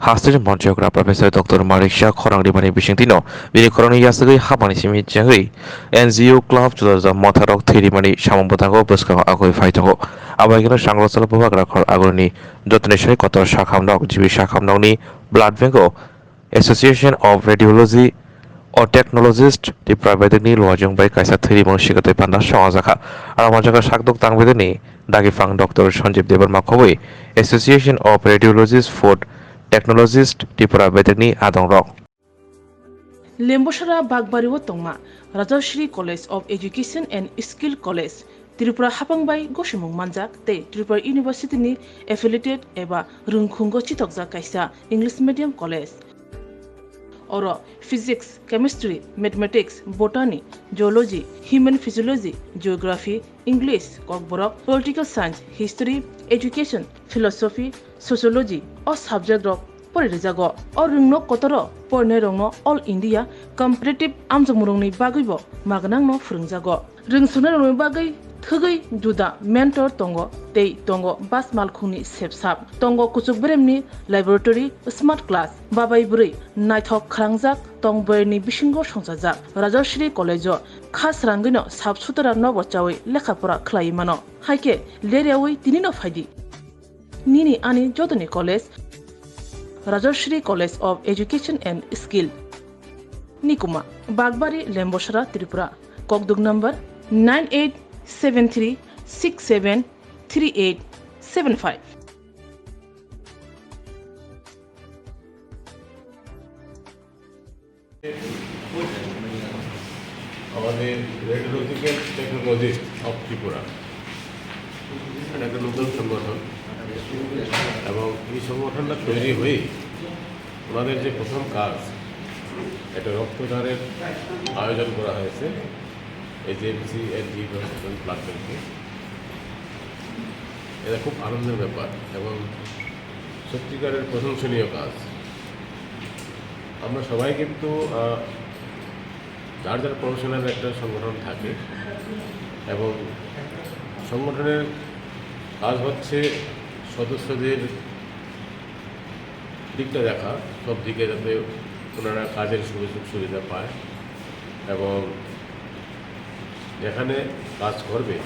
Hasil Montri Profesor Dr. Marisha Khwnawi Bisingtino, Bini Koroni Yasagi Habani Simi Jangri, NGO Club to the Motarok Thirimani Shamambotango Buska Agoi Faitago, Abagino Shanglo Salabagra Agoni, Dotonation Kotor Shakamnog, Jibi Shakamnoni, Blood Vengo, Association of Radiology or Technologist, the private ni lojong by Kaisa Thirimon Shigate Panda Shawazaka, Aramajaka Shakdok Tangwideni, Dagifang Dr. Sanjib Devar Makowi, Association of Radiologists for Technologist Tipura Bedeni Adong Rock. Lembosara Bagbariwo Tongma, Rajashri College of Education and Skill College, Tripura Hapangbai Goshimung Manjak, Te Tripura University ni affiliated eba Rungkhungo Chitokja Kaisa English Medium College. Oro Physics, Chemistry, Mathematics, Botany, Geology, Human Physiology, Geography, English, Kokborok, Political Science, History, Education, Philosophy, Sociology, or subject rock, Porizago, or Rungno Kotoro, Pornerongno, All India, Comparative Amzamurungni Bagibo, Magnangno Frungzago, Rungsunarung Bagai, Thugai, Duda, Mentor Tongo, Tei Tongo, Bas Malkuni Sepsap, Tongo Kuchukbremni, Laboratory, Smart Class, Babai Buri, Naithok Krangjak, Tongberni Bishingo Shonsajak, Rajashri College, Khas Rangino, Sabsutara Novochawi, Lekhapura Klaimano, Haike, Leriawi, Tinino Fadi. Nini Ani Jodani College, Rajashri College of Education and Skill. Nikuma, Bagbari, Lembosara, Tripura. Kokdug number 9873673875. আমাদের radiological technologist of Tripura এটা একটা নতুন সংগঠন এবং এই সংগঠনটা তৈরি হয়ে ওনাদের যে প্রথম কাজ এটা রক্তদানের আয়োজন করা হয়েছে AGMCni প্ল্যাটফর্মকে। এটা খুব আনন্দের ব্যাপার এবং সত্যিকারের প্রশংসনীয় কাজ। আমরা সবাই কিন্তু যার যার প্রফেশনাল একটা সংগঠন থাকে এবং সংগঠনের কাজ হচ্ছে সদস্যদের দিকটা দেখা, সব দিকে যাতে ওনারা কাজের সুযোগ সুবিধা পায় এবং যেখানে কাজ করবে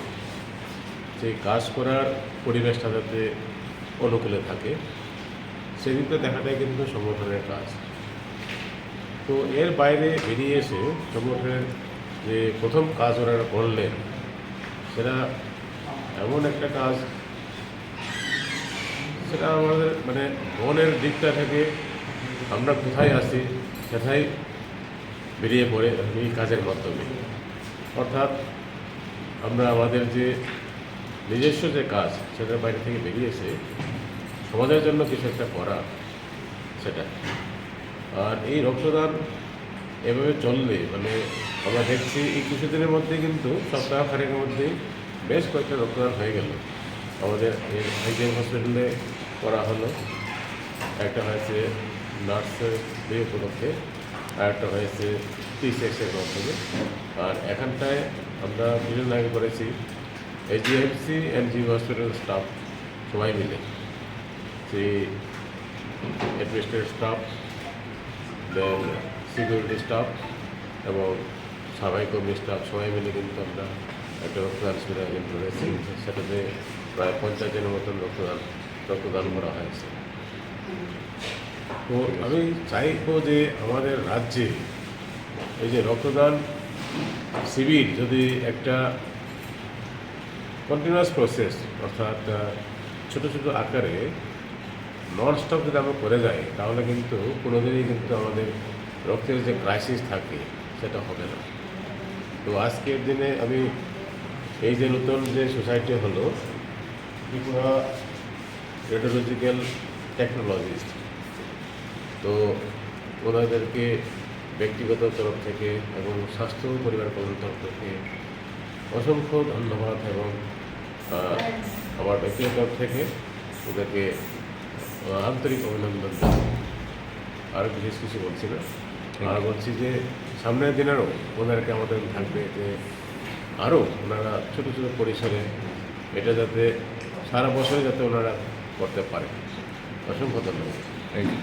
সেই কাজ করার পরিবেশটা যাতে অনুকূলে থাকে সেদিকটা দেখাটাই কিন্তু সংগঠনের কাজ। তো এর বাইরে বেরিয়ে এসে সংগঠনের যে প্রথম কাজ ওনারা করলেন সেটা এমন একটা কাজ, সেটা আমাদের মানে মনের দিকটা থেকে আমরা কোথায় আছি সেটাই বেরিয়ে পড়ে এই কাজের মাধ্যমে। অর্থাৎ আমরা আমাদের যে নিজস্ব যে কাজ সেটার বাইরে থেকে বেরিয়ে এসে সমাজের জন্য কিছু একটা করা সেটা। আর এই রক্তদান এভাবে চললে মানে আমরা দেখছি এই কিছুদিনের মধ্যে কিন্তু সপ্তাহখানেকের মধ্যেই বেশ কয়েকটা রক্তদান হয়ে গেল। আমাদের AGM হসপিটালে করা হলো, একটা হয়েছে নার্সের ডে উপলক্ষে, আর একটা হয়েছে T6-এর মাধ্যমে, আর এখানটায় আমরা দুজন আগে করেছি AGMCni হসপিটাল স্টাফ সবাই মিলে, সেই অ্যাডমিনিস্ট্রেটিভ স্টাফ, দেন সিকিউরিটি স্টাফ এবং সাফাই কর্মী স্টাফ সবাই মিলে কিন্তু আমরা একটা রক্তদান শিবির আয়োজন করেছি। সেটাতে প্রায় 50 জনের মতন রক্তদান করা হয়েছে। তো আমি চাইবো যে আমাদের রাজ্যে এই যে রক্তদান শিবির যদি একটা কন্টিনিউয়াস প্রসেস, অর্থাৎ ছোটো ছোটো আকারে নন স্টপ যদি আমরা করে যাই তাহলে কিন্তু কোনোদিনই কিন্তু আমাদের রক্তের যে ক্রাইসিস থাকে সেটা হবে না। তো আজকের দিনে আমি এই যে নতুন যে সোসাইটি হলো ত্রিপুরা রেডিওলজিক্যাল টেকনোলজিস্ট, তো ওনাদেরকে ব্যক্তিগত তরফ থেকে এবং স্বাস্থ্য পরিবার কল্যাণ তরফ থেকে অসংখ্য ধন্যবাদ এবং আমার ব্যক্তিগত তরফ থেকে ওদেরকে আন্তরিক অভিনন্দন জানাই। আর বিশেষ কিছু বলছি না, আর বলছি যে সামনের দিনেরও ওনাদেরকে আমাদের থাকবে যে আরও ওনারা ছোটো ছোটো পরিসরে এটা যাতে সারা বছরে যাতে ওনারা করতে পারে। অসংখ্য ধন্যবাদ। Thank you.